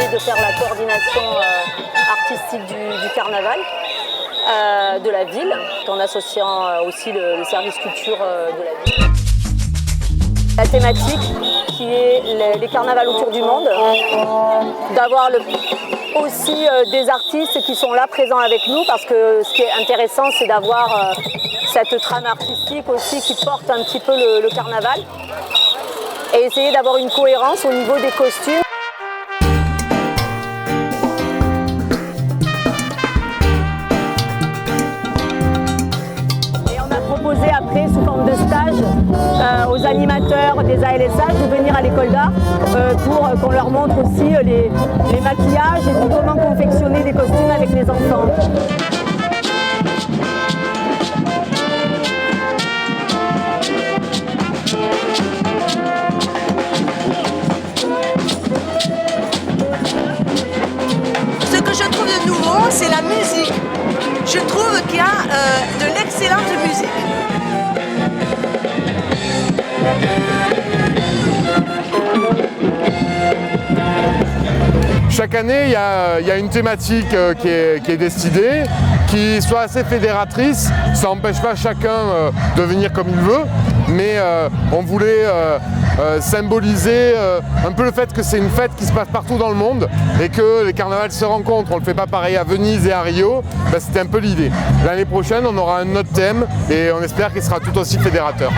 chargée de faire la coordination artistique du carnaval de la ville, en associant aussi le service culture de la ville. La thématique qui est les carnavals autour du monde, d'avoir aussi des artistes qui sont là présents avec nous, parce que ce qui est intéressant, c'est d'avoir cette trame artistique aussi qui porte un petit peu le carnaval et essayer d'avoir une cohérence au niveau des costumes. Proposé après sous forme de stage aux animateurs des ALSH de venir à l'école d'art pour qu'on leur montre aussi les maquillages et puis comment confectionner des costumes avec les enfants. Ce que je trouve de nouveau, c'est la musique. Je trouve qu'il y a de l'excellente musique. Chaque année, il y a une thématique qui est décidée, qui soit assez fédératrice. Ça n'empêche pas chacun de venir comme il veut, mais on voulait symboliser un peu le fait que c'est une fête qui se passe partout dans le monde et que les carnavals se rencontrent. On ne le fait pas pareil à Venise et à Rio, ben, c'était un peu l'idée. L'année prochaine, on aura un autre thème et on espère qu'il sera tout aussi fédérateur.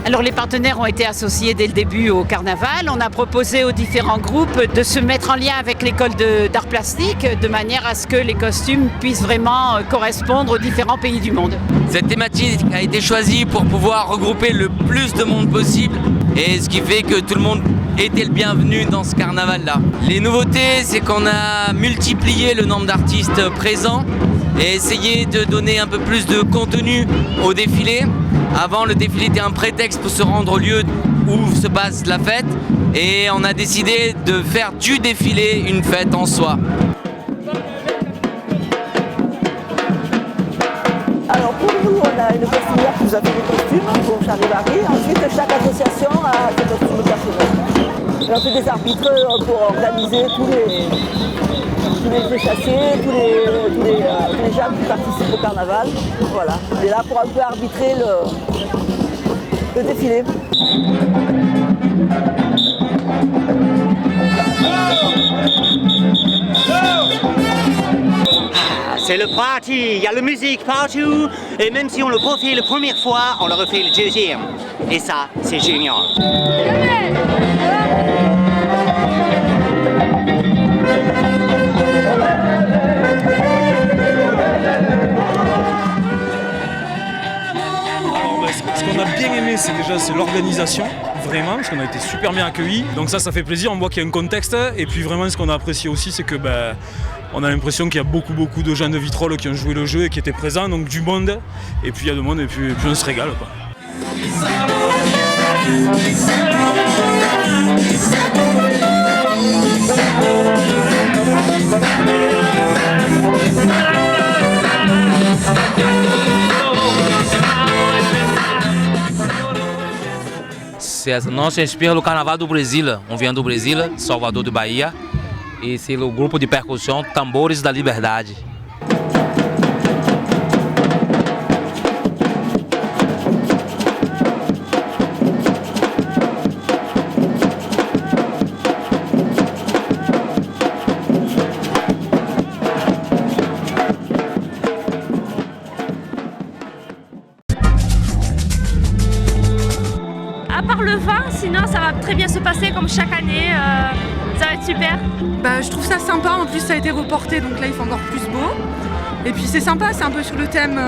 Alors les partenaires ont été associés dès le début au carnaval. On a proposé aux différents groupes de se mettre en lien avec l'école d'art plastique de manière à ce que les costumes puissent vraiment correspondre aux différents pays du monde. Cette thématique a été choisie pour pouvoir regrouper le plus de monde possible et ce qui fait que tout le monde était le bienvenu dans ce carnaval-là. Les nouveautés, c'est qu'on a multiplié le nombre d'artistes présents et essayé de donner un peu plus de contenu au défilé. Avant, le défilé était un prétexte pour se rendre au lieu où se passe la fête et on a décidé de faire du défilé une fête en soi. Alors pour nous, on a une costumière qui nous a fait des costumes pour Charivari. Ensuite, chaque association a ses costumes personnels. Et on fait des arbitres pour organiser tous les échassés, tous les gens qui participent au carnaval. Voilà, on est là pour un peu arbitrer le défilé. C'est le party, il y a la musique partout et même si on le refait la première fois, on le refait le deuxième. Et ça, c'est génial. Ce qu'on a bien aimé, c'est l'organisation, vraiment, parce qu'on a été super bien accueillis. Donc ça fait plaisir, on voit qu'il y a un contexte. Et puis vraiment, ce qu'on a apprécié aussi, c'est que on a l'impression qu'il y a beaucoup de gens de Vitrolles qui ont joué le jeu et qui étaient présents, donc du monde. Et puis il y a du monde et puis on se régale, quoi. Nós se inspiramos no Carnaval do Brasil. On vient do Brasil, Salvador de Bahia. E c'est o grupo de percussão Tambores da Liberdade. À part le vin, sinon ça va très bien se passer comme chaque année, ça va être super. Je trouve ça sympa, en plus ça a été reporté donc là il fait encore plus beau. Et puis c'est sympa, c'est un peu sur le thème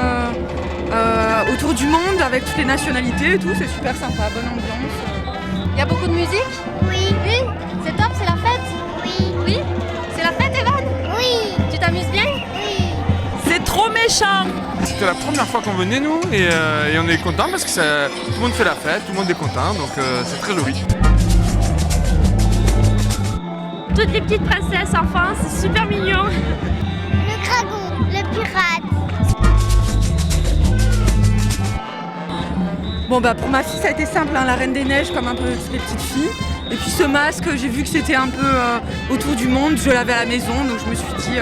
autour du monde avec toutes les nationalités et tout, c'est super sympa, bonne ambiance. Il y a beaucoup de musique? Oui. Oui? C'est top, c'est la fête? Oui. Oui? C'est la fête, Evan? Oui. Tu t'amuses bien? Oui. C'est trop méchant! C'était la première fois qu'on venait nous et on est content parce que tout le monde fait la fête, tout le monde est content, donc c'est très joli. Toutes les petites princesses enfants, c'est super mignon. Le dragon, le pirate. Bon bah pour ma fille ça a été simple, hein, la Reine des Neiges comme un peu toutes les petites filles. Et puis ce masque, j'ai vu que c'était un peu autour du monde, je l'avais à la maison, donc je me suis dit,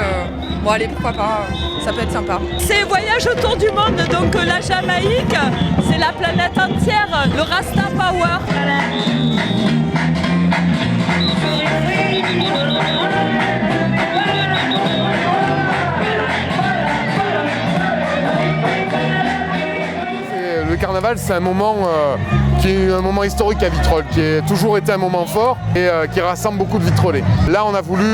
bon allez pourquoi pas, ça peut être sympa. C'est voyage autour du monde, donc la Jamaïque, c'est la planète entière, le Rasta Power. Le carnaval, c'est un moment qui est un moment historique à Vitrolles, qui a toujours été un moment fort et qui rassemble beaucoup de Vitrolais. Là, on a voulu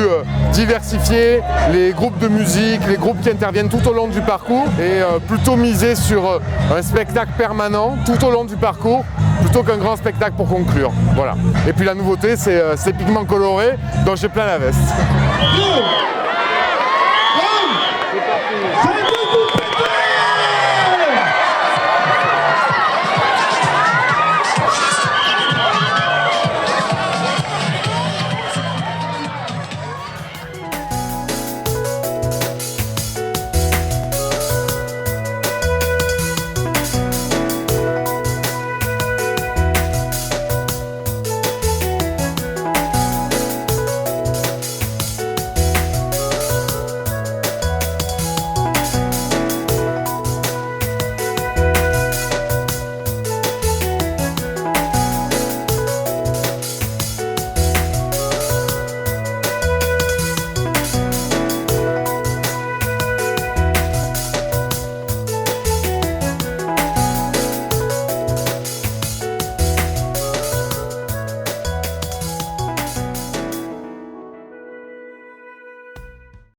diversifier les groupes de musique, les groupes qui interviennent tout au long du parcours et plutôt miser sur un spectacle permanent tout au long du parcours plutôt qu'un grand spectacle pour conclure. Voilà. Et puis la nouveauté, c'est ces pigments colorés dont j'ai plein la veste.